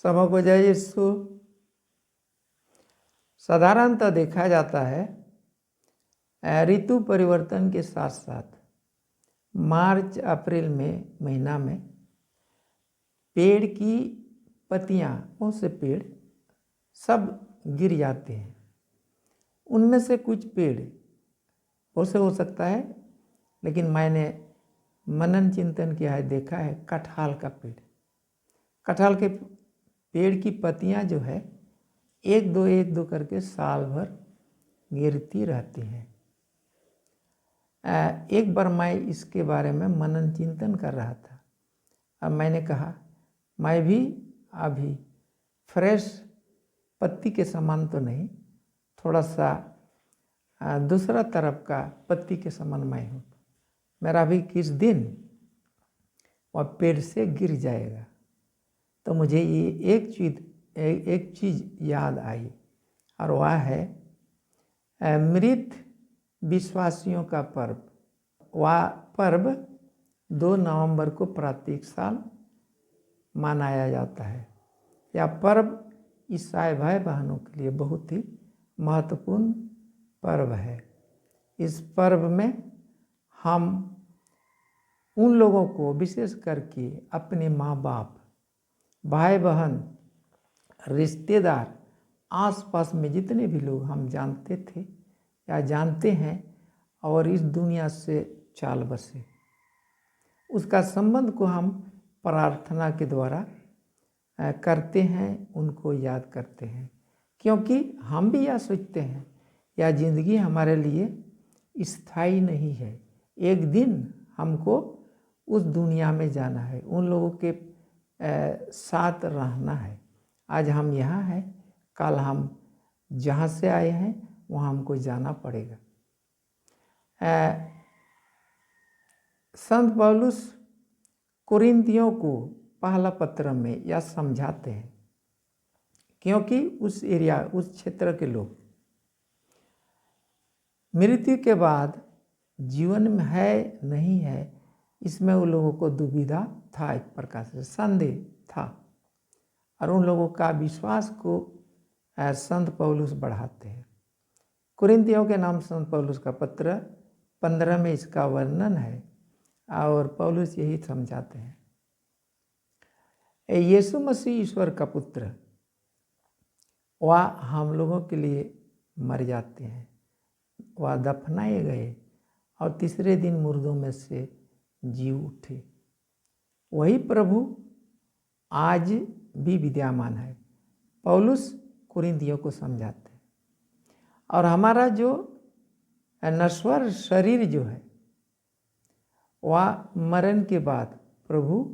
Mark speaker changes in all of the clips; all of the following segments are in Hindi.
Speaker 1: सभा को जय यीशु। साधारणतः देखा जाता है ऋतु परिवर्तन के साथ साथ मार्च अप्रैल में महीना में पेड़ की पत्तियां, बहुत से पेड़ सब गिर जाते हैं। उनमें से कुछ पेड़ उसे हो सकता है, लेकिन मैंने मनन चिंतन किया है, देखा है कटहल का पेड़। कटहल के पेड़ की पत्तियां जो है एक दो करके साल भर गिरती रहती हैं। एक बार मैं इसके बारे में मनन चिंतन कर रहा था। अब मैंने कहा मैं भी अभी फ्रेश पत्ती के समान तो नहीं, थोड़ा सा दूसरा तरफ का पत्ती के समान मैं हूँ। मेरा भी किस दिन वह पेड़ से गिर जाएगा। तो मुझे ये एक चीज़ याद आई, और वह है मृत विश्वासियों का पर्व। वह पर्व 2 नवंबर को प्रत्येक साल मनाया जाता है। यह पर्व ईसाई भाई बहनों के लिए बहुत ही महत्वपूर्ण पर्व है। इस पर्व में हम उन लोगों को, विशेष करके अपने माँ बाप, भाई बहन, रिश्तेदार, आसपास में जितने भी लोग हम जानते थे या जानते हैं और इस दुनिया से चाल बसे, उसका संबंध को हम प्रार्थना के द्वारा करते हैं, उनको याद करते हैं। क्योंकि हम भी यह सोचते हैं यह जिंदगी हमारे लिए स्थायी नहीं है। एक दिन हमको उस दुनिया में जाना है, उन लोगों के साथ रहना है। आज हम यहाँ हैं, कल हम जहाँ से आए हैं वहाँ हमको जाना पड़ेगा। संत पौलुस कुरिन्थियों को पहला पत्र में यह समझाते हैं, क्योंकि उस क्षेत्र के लोग मृत्यु के बाद जीवन में है नहीं है, इसमें उन लोगों को दुविधा था, एक प्रकार से संदेह था। और उन लोगों का विश्वास को संत पौलुस बढ़ाते हैं। कुरिन्थियों के नाम संत पौलुस का पत्र 15 में इसका वर्णन है, और पौलुस यही समझाते हैं। यीशु मसीह ईश्वर का पुत्र, वह हम लोगों के लिए मर जाते हैं, वह दफनाए गए और तीसरे दिन मुर्दों में से जी उठे। वही प्रभु आज भी विद्यमान है। पौलुस कुरिन्थियों को समझाते हैं। और हमारा जो नश्वर शरीर जो है, वह मरण के बाद प्रभु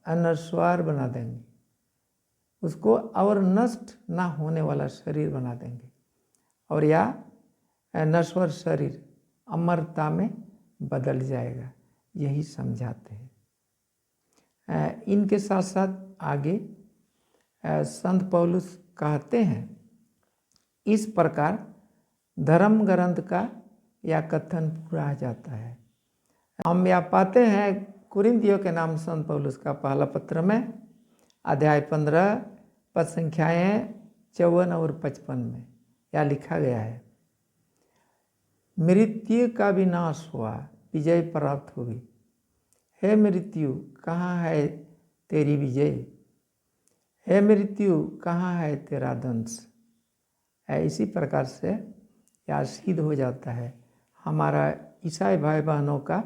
Speaker 1: अनश्वर बना देंगे, उसको और नष्ट ना होने वाला शरीर बना देंगे, और यह नश्वर शरीर अमरता में बदल जाएगा, यही समझाते हैं। इनके साथ साथ आगे संत पौलुस कहते हैं, इस प्रकार धर्म ग्रंथ का यह कथन पूरा हो जाता है। हम यह पाते हैं कुरिन्थियों के नाम संत पौलुस का पहला पत्र में अध्याय 15 पद संख्याएँ 54 और 55 में यह लिखा गया है, मृत्यु का विनाश हुआ, विजय प्राप्त होगी। हे मृत्यु, कहाँ है तेरी विजय? हे मृत्यु, कहाँ है तेरा दंश? इसी प्रकार से यह सिद्ध हो जाता है। हमारा ईसाई भाई बहनों का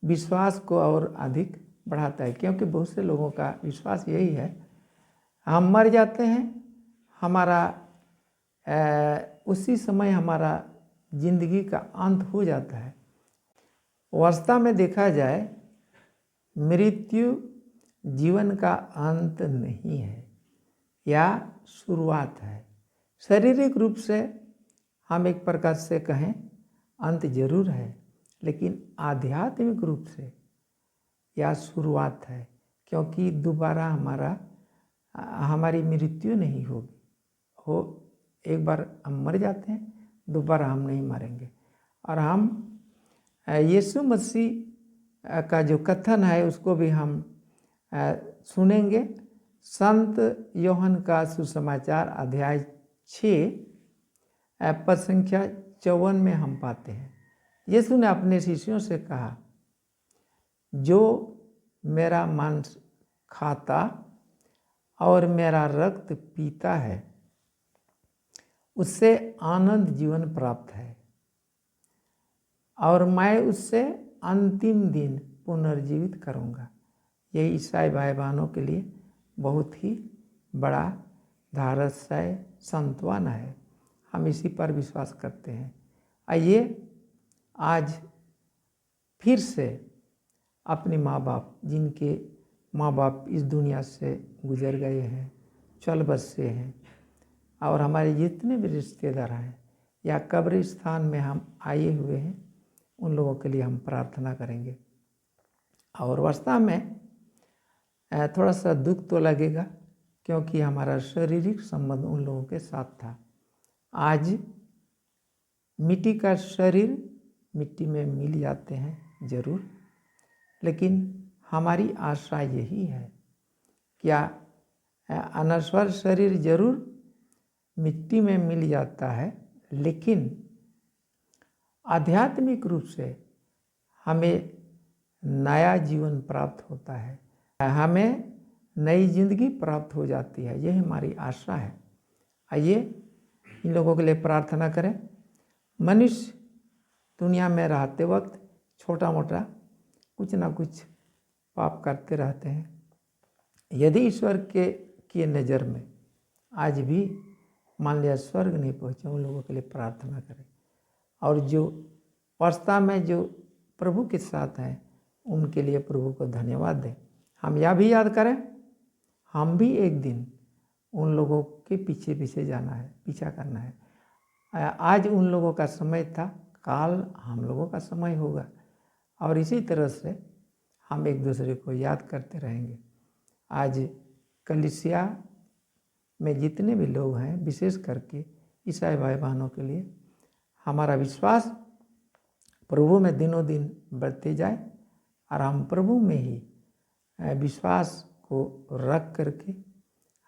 Speaker 1: विश्वास को और अधिक बढ़ाता है, क्योंकि बहुत से लोगों का विश्वास यही है, हम मर जाते हैं, हमारा उसी समय हमारा जिंदगी का अंत हो जाता है। वास्तव में देखा जाए, मृत्यु जीवन का अंत नहीं है, या शुरुआत है। शारीरिक रूप से हम एक प्रकार से कहें अंत जरूर है, लेकिन आध्यात्मिक रूप से यह शुरुआत है, क्योंकि दोबारा हमारी मृत्यु नहीं होगी। एक बार हम मर जाते हैं, दोबारा हम नहीं मरेंगे। और हम यीशु मसीह का जो कथन है उसको भी हम सुनेंगे, संत यूहन्ना का सुसमाचार अध्याय 6 पद संख्या 54 में हम पाते हैं, यीशु ने अपने शिष्यों से कहा, जो मेरा मांस खाता और मेरा रक्त पीता है उससे आनंद जीवन प्राप्त है और मैं उससे अंतिम दिन पुनर्जीवित करूंगा। यही ईसाई भाई बहनों के लिए बहुत ही बड़ा धारस्य सांत्वना है। हम इसी पर विश्वास करते हैं। आइए आज फिर से अपने माँ बाप, जिनके माँ बाप इस दुनिया से गुजर गए हैं, चल बसे हैं, और हमारे जितने भी रिश्तेदार हैं या कब्रिस्तान में हम आए हुए हैं, उन लोगों के लिए हम प्रार्थना करेंगे। और वास्तव में थोड़ा सा दुख तो लगेगा, क्योंकि हमारा शारीरिक संबंध उन लोगों के साथ था। आज मिट्टी का शरीर मिट्टी में मिल जाते हैं जरूर, लेकिन हमारी आशा यही है, क्या अनश्वर शरीर जरूर मिट्टी में मिल जाता है, लेकिन आध्यात्मिक रूप से हमें नया जीवन प्राप्त होता है, हमें नई जिंदगी प्राप्त हो जाती है। यही हमारी आशा है। आइए इन लोगों के लिए प्रार्थना करें। मनुष्य दुनिया में रहते वक्त छोटा मोटा कुछ ना कुछ पाप करते रहते हैं। यदि ईश्वर के नज़र में आज भी मान लिया स्वर्ग नहीं पहुँचे, उन लोगों के लिए प्रार्थना करें। और जो वास्तव में जो प्रभु के साथ हैं, उनके लिए प्रभु को धन्यवाद दें। हम यह भी याद करें, हम भी एक दिन उन लोगों के पीछे पीछे जाना है, पीछा करना है। आज उन लोगों का समय था, काल हम लोगों का समय होगा, और इसी तरह से हम एक दूसरे को याद करते रहेंगे। आज कलीसिया में जितने भी लोग हैं, विशेष करके ईसाई भाई बहनों के लिए हमारा विश्वास प्रभु में दिनों दिन बढ़ते जाए, और हम प्रभु में ही विश्वास को रख करके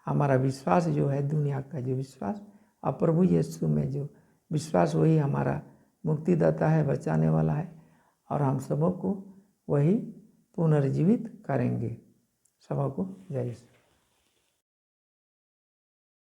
Speaker 1: हमारा विश्वास जो है, दुनिया का जो विश्वास, और प्रभु यीशु में जो विश्वास, वही हमारा मुक्तिदाता है, बचाने वाला है, और हम सबों को वही पुनर्जीवित करेंगे। सबों को जय यीशु।